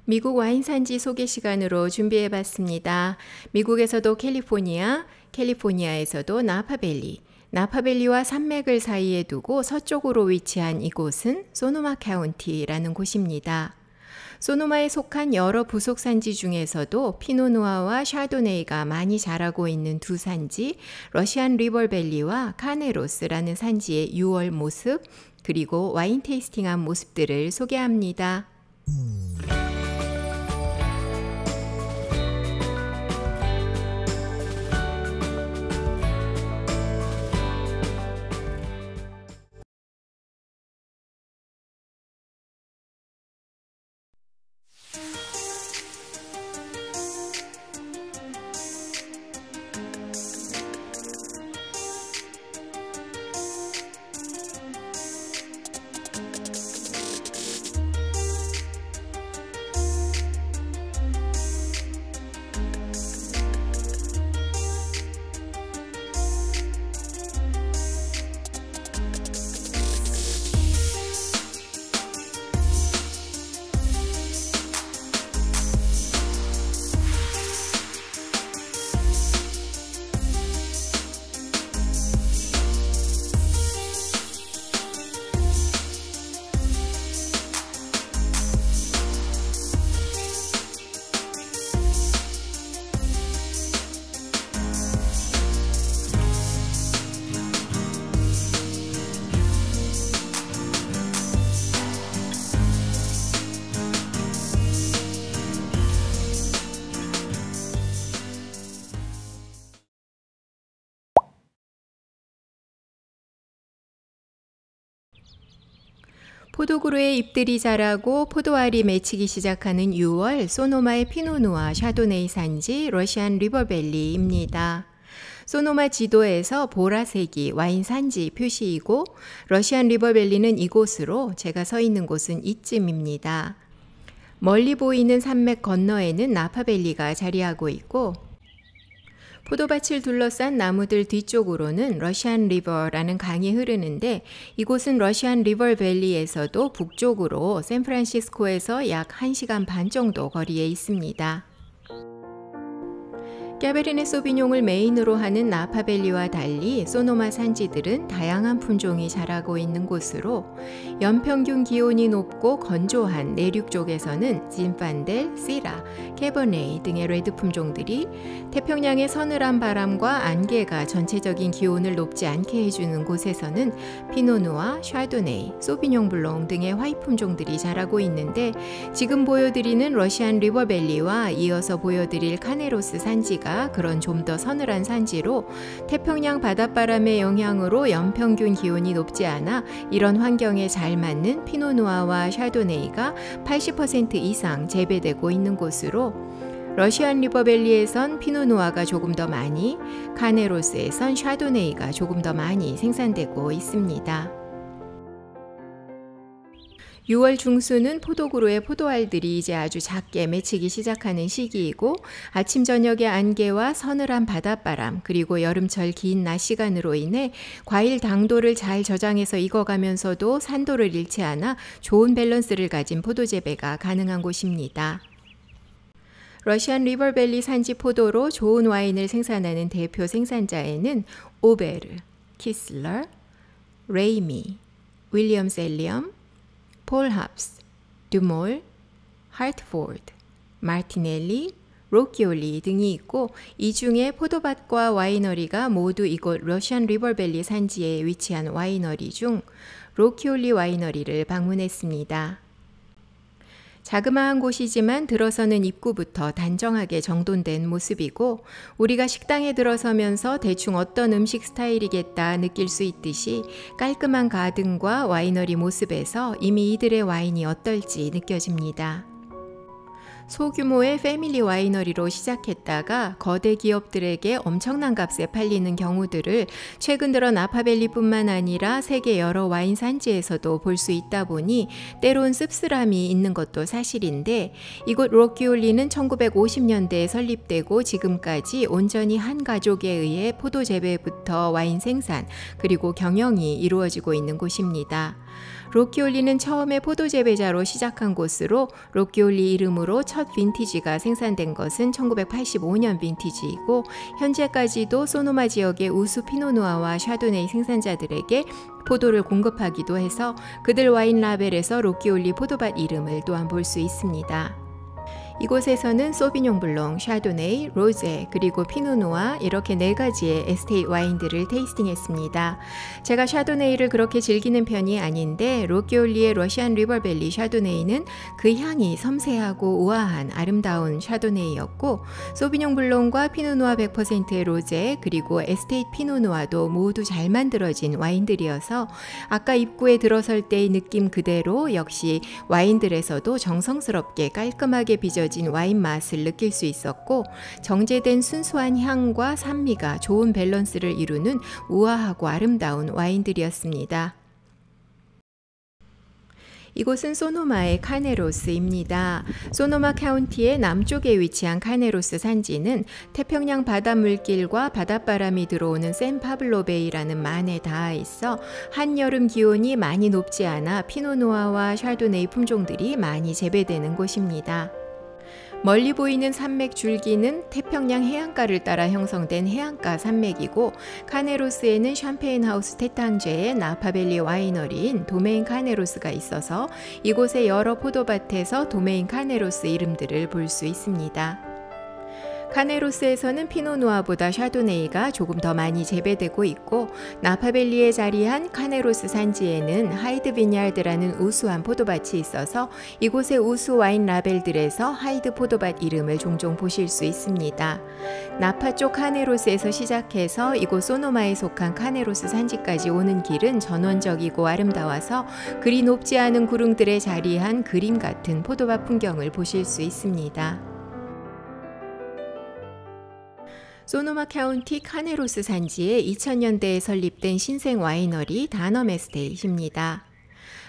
미국 와인 산지 소개 시간으로 준비해 봤습니다. 미국에서도 캘리포니아에서도 나파밸리, 나파밸리와 산맥을 사이에 두고 서쪽으로 위치한 이곳은 소노마 카운티라는 곳입니다. 소노마에 속한 여러 부속 산지 중에서도 피노누아와 샤도네이가 많이 자라고 있는 두 산지, 러시안 리버밸리와 카네로스라는 산지의 6월 모습, 그리고 와인 테이스팅한 모습들을 소개합니다. 포도그루의 잎들이 자라고 포도알이 맺히기 시작하는 6월, 소노마의 피노누아 샤도네이 산지 러시안 리버밸리입니다. 소노마 지도에서 보라색이 와인 산지 표시이고 러시안 리버밸리는 이곳으로, 제가 서 있는 곳은 이쯤입니다. 멀리 보이는 산맥 건너에는 나파밸리가 자리하고 있고 포도밭을 둘러싼 나무들 뒤쪽으로는 러시안 리버라는 강이 흐르는데 이곳은 러시안 리버밸리에서도 북쪽으로 샌프란시스코에서 약 1시간 반 정도 거리에 있습니다. 까베르네 소비뇽을 메인으로 하는 나파밸리와 달리 소노마 산지들은 다양한 품종이 자라고 있는 곳으로 연평균 기온이 높고 건조한 내륙 쪽에서는 진판델, 시라, 캐버네이 등의 레드 품종들이, 태평양의 서늘한 바람과 안개가 전체적인 기온을 높지 않게 해주는 곳에서는 피노누아, 샤도네이, 소비뇽 블랑 등의 화이트 품종들이 자라고 있는데, 지금 보여드리는 러시안 리버밸리와 이어서 보여드릴 카네로스 산지가 그런 좀 더 서늘한 산지로 태평양 바닷바람의 영향으로 연평균 기온이 높지 않아 이런 환경에 잘 맞는 피노누아와 샤도네이가 80% 이상 재배되고 있는 곳으로 러시안 리버밸리에선 피노누아가 조금 더 많이, 카네로스에선 샤도네이가 조금 더 많이 생산되고 있습니다. 6월 중순은 포도그루의 포도알들이 이제 아주 작게 맺히기 시작하는 시기이고 아침 저녁의 안개와 서늘한 바닷바람 그리고 여름철 긴 낮 시간으로 인해 과일 당도를 잘 저장해서 익어가면서도 산도를 잃지 않아 좋은 밸런스를 가진 포도 재배가 가능한 곳입니다. 러시안 리버밸리 산지 포도로 좋은 와인을 생산하는 대표 생산자에는 오베르, 키슬러, 레이미, 윌리엄 셀리엄, 폴 합스, 듀몰, 하트포드, 마르티넬리, 로키올리 등이 있고 이 중에 포도밭과 와이너리가 모두 이곳 러시안 리버밸리 산지에 위치한 와이너리 중 로키올리 와이너리를 방문했습니다. 자그마한 곳이지만 들어서는 입구부터 단정하게 정돈된 모습이고 우리가 식당에 들어서면서 대충 어떤 음식 스타일이겠다 느낄 수 있듯이 깔끔한 가든과 와이너리 모습에서 이미 이들의 와인이 어떨지 느껴집니다. 소규모의 패밀리 와이너리로 시작했다가 거대 기업들에게 엄청난 값에 팔리는 경우들을 최근 들어 나파밸리뿐만 아니라 세계 여러 와인 산지에서도 볼 수 있다 보니 때론 씁쓸함이 있는 것도 사실인데, 이곳 로키올리는 1950년대에 설립되고 지금까지 온전히 한 가족에 의해 포도 재배부터 와인 생산 그리고 경영이 이루어지고 있는 곳입니다. 로키올리는 처음에 포도 재배자로 시작한 곳으로 로키올리 이름으로 첫 빈티지가 생산된 것은 1985년 빈티지이고 현재까지도 소노마 지역의 우수 피노누아와 샤도네이 생산자들에게 포도를 공급하기도 해서 그들 와인 라벨에서 로키올리 포도밭 이름을 또한 볼 수 있습니다. 이곳에서는 소비뇽 블랑, 샤도네이, 로제, 그리고 피노누아 이렇게 4가지의 에스테이트 와인들을 테이스팅했습니다. 제가 샤도네이를 그렇게 즐기는 편이 아닌데 로키올리의 러시안 리버밸리 샤도네이는 그 향이 섬세하고 우아한 아름다운 샤도네이였고 소비뇽 블랑과 피노누아 100%의 로제 그리고 에스테이트 피노누아도 모두 잘 만들어진 와인들이어서 아까 입구에 들어설 때의 느낌 그대로 역시 와인들에서도 정성스럽게 깔끔하게 빚어진 와인 맛을 느낄 수 있었고 정제된 순수한 향과 산미가 좋은 밸런스를 이루는 우아하고 아름다운 와인들이었습니다. 이곳은 소노마의 카네로스입니다. 소노마 카운티의 남쪽에 위치한 카네로스 산지는 태평양 바닷물길과 바닷바람이 들어오는 샌파블로베이라는 만에 닿아 있어 한여름 기온이 많이 높지 않아 피노누아와 샤도네이 품종들이 많이 재배되는 곳입니다. 멀리 보이는 산맥 줄기는 태평양 해안가를 따라 형성된 해안가 산맥이고 카네로스에는 샴페인 하우스 테탕제의 나파밸리 와이너리인 도메인 카네로스가 있어서 이곳의 여러 포도밭에서 도메인 카네로스 이름들을 볼 수 있습니다. 카네로스에서는 피노누아보다 샤도네이가 조금 더 많이 재배되고 있고 나파밸리에 자리한 카네로스 산지에는 하이드 비냐르드라는 우수한 포도밭이 있어서 이곳의 우수 와인 라벨들에서 하이드 포도밭 이름을 종종 보실 수 있습니다. 나파 쪽 카네로스에서 시작해서 이곳 소노마에 속한 카네로스 산지까지 오는 길은 전원적이고 아름다워서 그리 높지 않은 구릉들에 자리한 그림 같은 포도밭 풍경을 보실 수 있습니다. 소노마 카운티 카네로스 산지에 2000년대에 설립된 신생 와이너리 다넘 에스테이트입니다.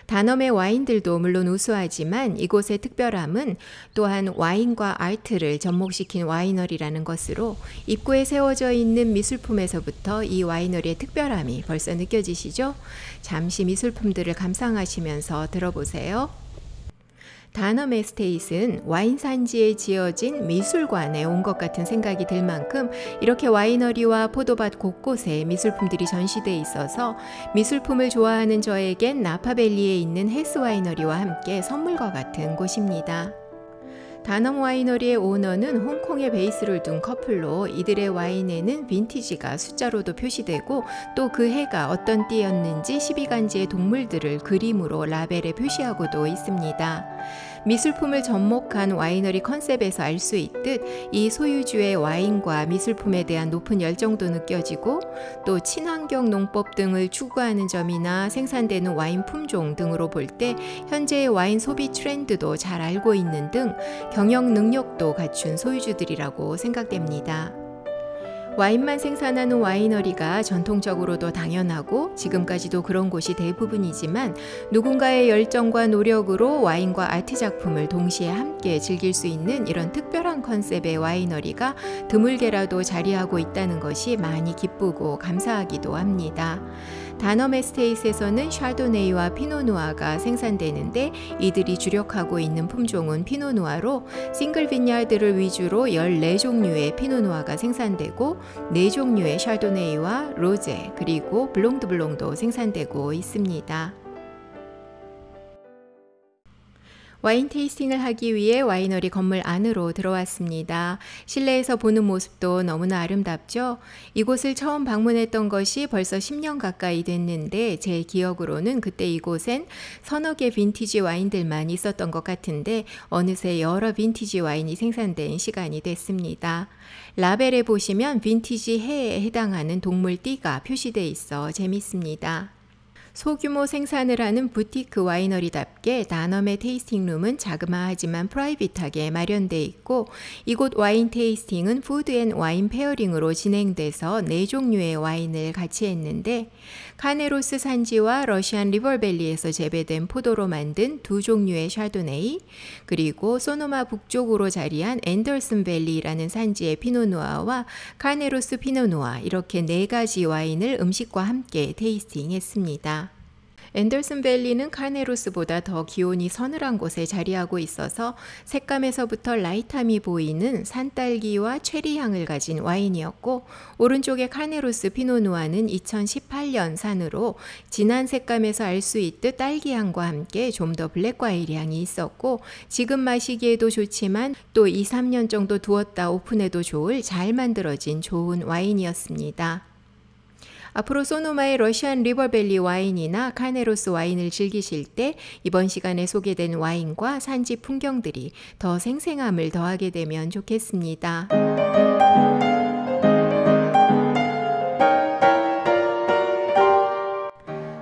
다넘의 와인들도 물론 우수하지만 이곳의 특별함은 또한 와인과 아트를 접목시킨 와이너리라는 것으로 입구에 세워져 있는 미술품에서부터 이 와이너리의 특별함이 벌써 느껴지시죠? 잠시 미술품들을 감상하시면서 들어보세요. 다넘 에스테이트는 와인 산지에 지어진 미술관에 온 것 같은 생각이 들 만큼 이렇게 와이너리와 포도밭 곳곳에 미술품들이 전시되어 있어서 미술품을 좋아하는 저에겐 나파밸리에 있는 헬스 와이너리와 함께 선물과 같은 곳입니다. 다넘 와이너리의 오너는 홍콩에 베이스를 둔 커플로 이들의 와인에는 빈티지가 숫자로도 표시되고 또 그 해가 어떤 띠였는지 12간지의 동물들을 그림으로 라벨에 표시하고도 있습니다. 미술품을 접목한 와이너리 컨셉에서 알 수 있듯 이 소유주의 와인과 미술품에 대한 높은 열정도 느껴지고 또 친환경 농법 등을 추구하는 점이나 생산되는 와인 품종 등으로 볼 때 현재의 와인 소비 트렌드도 잘 알고 있는 등 경영 능력도 갖춘 소유주들이라고 생각됩니다. 와인만 생산하는 와이너리가 전통적으로도 당연하고 지금까지도 그런 곳이 대부분이지만 누군가의 열정과 노력으로 와인과 아트 작품을 동시에 함께 즐길 수 있는 이런 특별한 컨셉의 와이너리가 드물게라도 자리하고 있다는 것이 많이 기쁘고 감사하기도 합니다. 다넘 에스테이트에서는 샤도네이와 피노누아가 생산되는데 이들이 주력하고 있는 품종은 피노누아로 싱글 빈야드를 위주로 14종류의 피노누아가 생산되고 4종류의 샤도네이와 로제 그리고 블롱 드 블롱도 생산되고 있습니다. 와인 테이스팅을 하기 위해 와이너리 건물 안으로 들어왔습니다. 실내에서 보는 모습도 너무나 아름답죠? 이곳을 처음 방문했던 것이 벌써 10년 가까이 됐는데 제 기억으로는 그때 이곳엔 서너 개 빈티지 와인들만 있었던 것 같은데 어느새 여러 빈티지 와인이 생산된 시간이 됐습니다. 라벨에 보시면 빈티지 해에 해당하는 동물 띠가 표시되어 있어 재밌습니다. 소규모 생산을 하는 부티크 와이너리답게 다넘의 테이스팅룸은 자그마하지만 프라이빗하게 마련되어 있고 이곳 와인 테이스팅은 푸드 앤 와인 페어링으로 진행돼서 4종류의 와인을 같이 했는데 카네로스 산지와 러시안 리버밸리에서 재배된 포도로 만든 2종류의 샤도네이 그리고 소노마 북쪽으로 자리한 앤더슨 밸리라는 산지의 피노누아와 카네로스 피노누아 이렇게 4가지 와인을 음식과 함께 테이스팅했습니다. 앤더슨 밸리는 카르네로스보다 더 기온이 서늘한 곳에 자리하고 있어서 색감에서부터 라이트함이 보이는 산딸기와 체리 향을 가진 와인이었고, 오른쪽의 카르네로스 피노누아는 2018년 산으로 진한 색감에서 알 수 있듯 딸기 향과 함께 좀 더 블랙 과일 향이 있었고, 지금 마시기에도 좋지만 또 2, 3년 정도 두었다 오픈해도 좋을 잘 만들어진 좋은 와인이었습니다. 앞으로 소노마의 러시안 리버밸리 와인이나 카르네로스 와인을 즐기실 때 이번 시간에 소개된 와인과 산지 풍경들이 더 생생함을 더하게 되면 좋겠습니다.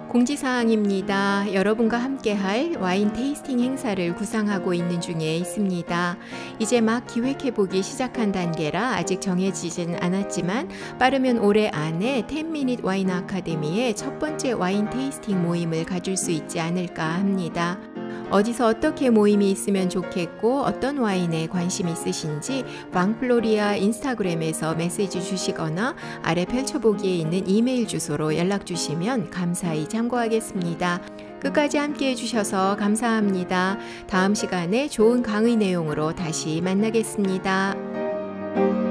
공지사항입니다. 여러분과 함께할 와인 테이스팅 행사를 구상하고 있는 중에 있습니다. 이제 막 기획해보기 시작한 단계라 아직 정해지진 않았지만 빠르면 올해 안에 10미닛 와인 아카데미의 첫 번째 와인 테이스팅 모임을 가질 수 있지 않을까 합니다. 어디서 어떻게 모임이 있으면 좋겠고 어떤 와인에 관심 있으신지 왕플로리아 인스타그램에서 메시지 주시거나 아래 펼쳐보기에 있는 이메일 주소로 연락 주시면 감사히 참고하겠습니다. 끝까지 함께 해주셔서 감사합니다. 다음 시간에 좋은 강의 내용으로 다시 만나겠습니다.